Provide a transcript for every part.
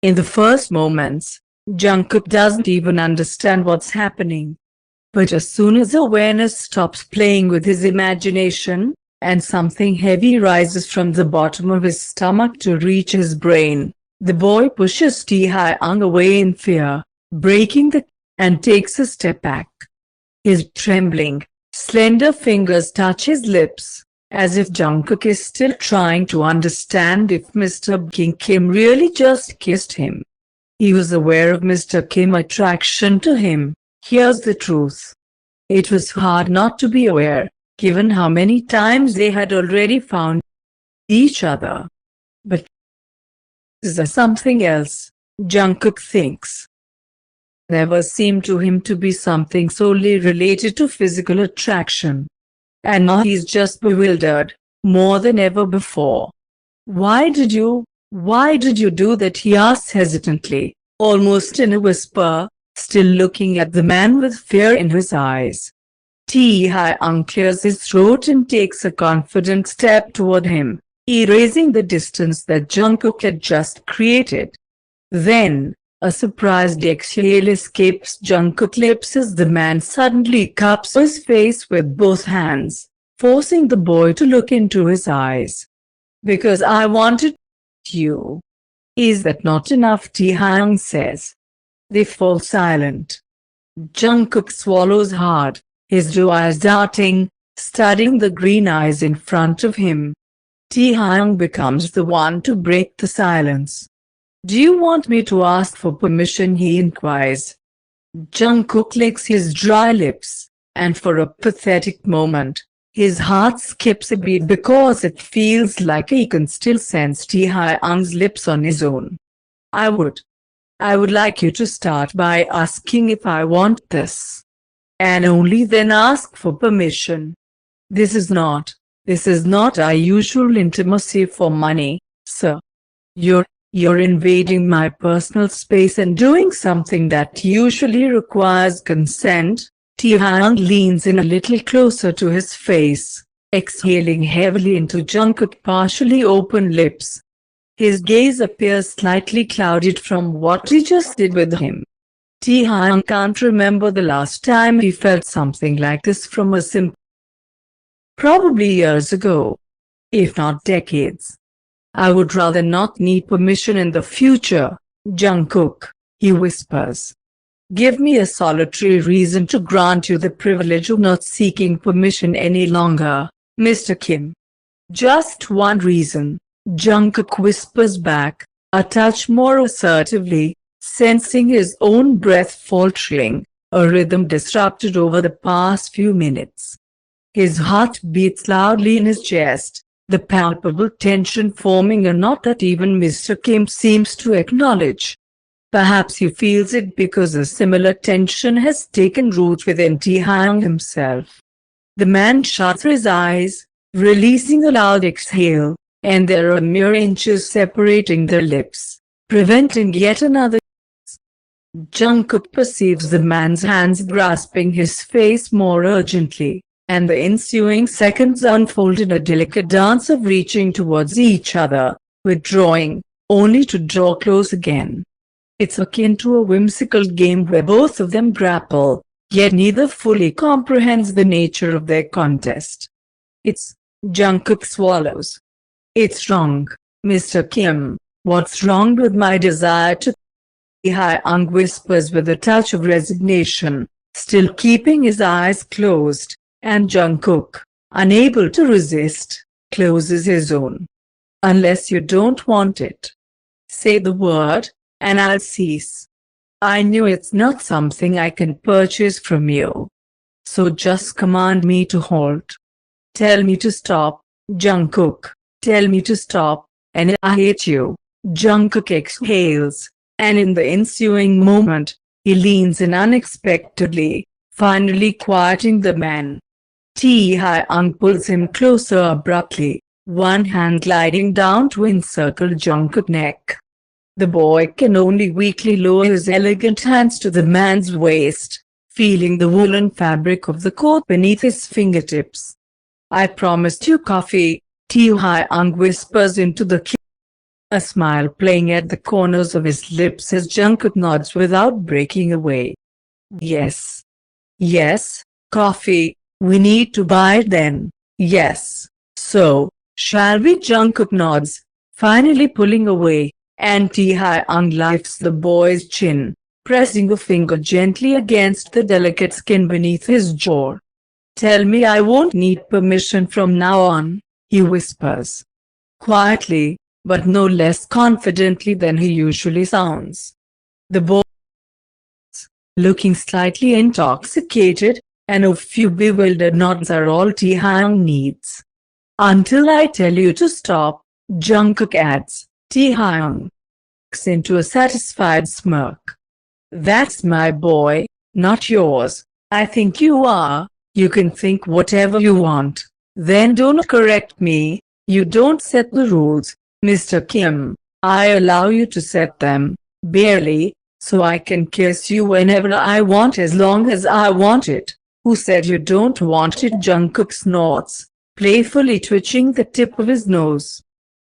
In the first moments, Jungkook doesn't even understand what's happening. But as soon as awareness stops playing with his imagination, and something heavy rises from the bottom of his stomach to reach his brain, the boy pushes Taehyung away in fear, breaking the and takes a step back. His trembling, slender fingers touch his lips, as if Jungkook is still trying to understand if Mr. Kim really just kissed him. He was aware of Mr. Kim's attraction to him. Here's the truth. It was hard not to be aware, given how many times they had already found each other. But there's something else, Jungkook thinks. Never seemed to him to be something solely related to physical attraction. And now he's just bewildered, more than ever before. Why did you do that? He asks hesitantly, almost in a whisper, still looking at the man with fear in his eyes. Taehyung clears his throat and takes a confident step toward him, erasing the distance that Jungkook had just created. Then, a surprised exhale escapes Jungkook's lips as the man suddenly cups his face with both hands, forcing the boy to look into his eyes. Because I wanted you. Is that not enough? Taehyung says. They fall silent. Jungkook swallows hard, his blue eyes darting, studying the green eyes in front of him. Taehyung becomes the one to break the silence. Do you want me to ask for permission? He inquires. Jungkook licks his dry lips, and for a pathetic moment, his heart skips a beat because it feels like he can still sense Taehyung's lips on his own. I would like you to start by asking if I want this. And only then ask for permission. This is not our usual intimacy for money, sir. You're invading my personal space and doing something that usually requires consent. Taehyung leans in a little closer to his face, exhaling heavily into Jungkook's partially open lips. His gaze appears slightly clouded from what he just did with him. Taehyung can't remember the last time he felt something like this from a simp. Probably years ago, if not decades. I would rather not need permission in the future, Jungkook, he whispers. Give me a solitary reason to grant you the privilege of not seeking permission any longer, Mr. Kim. Just one reason, Jungkook whispers back, a touch more assertively, sensing his own breath faltering, a rhythm disrupted over the past few minutes. His heart beats loudly in his chest, the palpable tension forming a knot that even Mr. Kim seems to acknowledge. Perhaps he feels it because a similar tension has taken root within Taehyung himself. The man shuts his eyes, releasing a loud exhale, and there are mere inches separating their lips, preventing yet another. Jungkook perceives the man's hands grasping his face more urgently, and the ensuing seconds unfold in a delicate dance of reaching towards each other, withdrawing, only to draw close again. It's akin to a whimsical game where both of them grapple, yet neither fully comprehends the nature of their contest. Jungkook swallows. It's wrong, Mr. Kim. What's wrong with my desire to? Taehyung whispers with a touch of resignation, still keeping his eyes closed. And Jungkook, unable to resist, closes his own. Unless you don't want it. Say the word, and I'll cease. I knew it's not something I can purchase from you. So just command me to halt. Tell me to stop, Jungkook. Tell me to stop, and I hate you. Jungkook exhales, and in the ensuing moment, he leans in unexpectedly, finally quieting the man. Taehyung pulls him closer abruptly, one hand gliding down to encircle Jungkook's neck. The boy can only weakly lower his elegant hands to the man's waist, feeling the woolen fabric of the coat beneath his fingertips. I promised you coffee, Taehyung whispers into the a smile playing at the corners of his lips as Jungkook nods without breaking away. Yes. Yes, coffee. We need to buy it then. Yes. So, shall we? Jungkook nods, finally pulling away, and Taehyung lifts the boy's chin, pressing a finger gently against the delicate skin beneath his jaw. Tell me I won't need permission from now on, he whispers. Quietly, but no less confidently than he usually sounds. The boy, looking slightly intoxicated, and a few bewildered nods are all Taehyung needs. Until I tell you to stop, Jungkook adds. Taehyung into a satisfied smirk. That's my boy, not yours. I think you are. You can think whatever you want. Then don't correct me. You don't set the rules, Mr. Kim. I allow you to set them, barely, so I can kiss you whenever I want as long as I want it. Who said you don't want it? Jungkook snorts, playfully twitching the tip of his nose.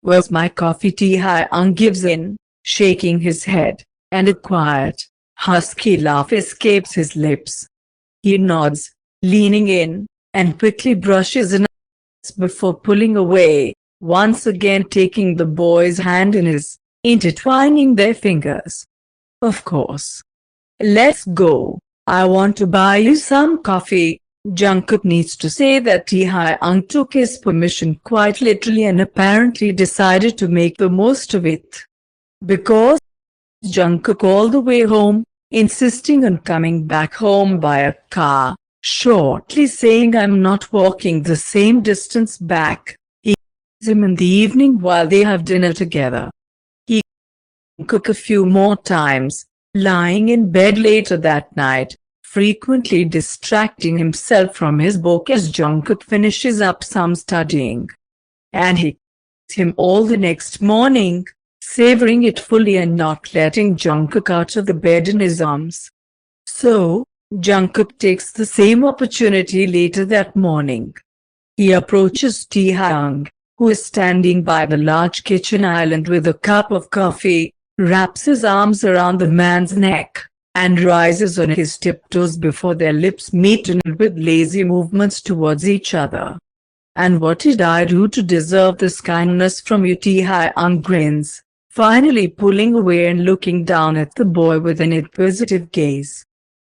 Where's my coffee? Taehyung gives in, shaking his head, and a quiet, husky laugh escapes his lips. He nods, leaning in, and quickly brushes an eyes before pulling away, once again taking the boy's hand in his, intertwining their fingers. Of course. Let's go. I want to buy you some coffee. Jungkook needs to say that Taehyung took his permission quite literally and apparently decided to make the most of it. Because Jungkook all the way home, insisting on coming back home by a car, shortly saying I'm not walking the same distance back. He sees him in the evening while they have dinner together. He cook a few more times, lying in bed later that night, frequently distracting himself from his book as Jungkook finishes up some studying. And he kisses him all the next morning, savoring it fully and not letting Jungkook out of the bed in his arms. So, Jungkook takes the same opportunity later that morning. He approaches Taehyung, who is standing by the large kitchen island with a cup of coffee, wraps his arms around the man's neck, and rises on his tiptoes before their lips meet with lazy movements towards each other. And what did I do to deserve this kindness from you? Taehyung grins, finally pulling away and looking down at the boy with an inquisitive gaze.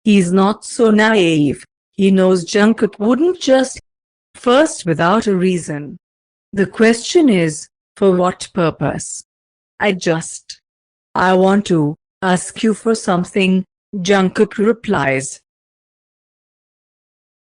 He's not so naive. He knows Jungkook wouldn't just first without a reason. The question is, for what purpose? I want to ask you for something, Jungkook replies,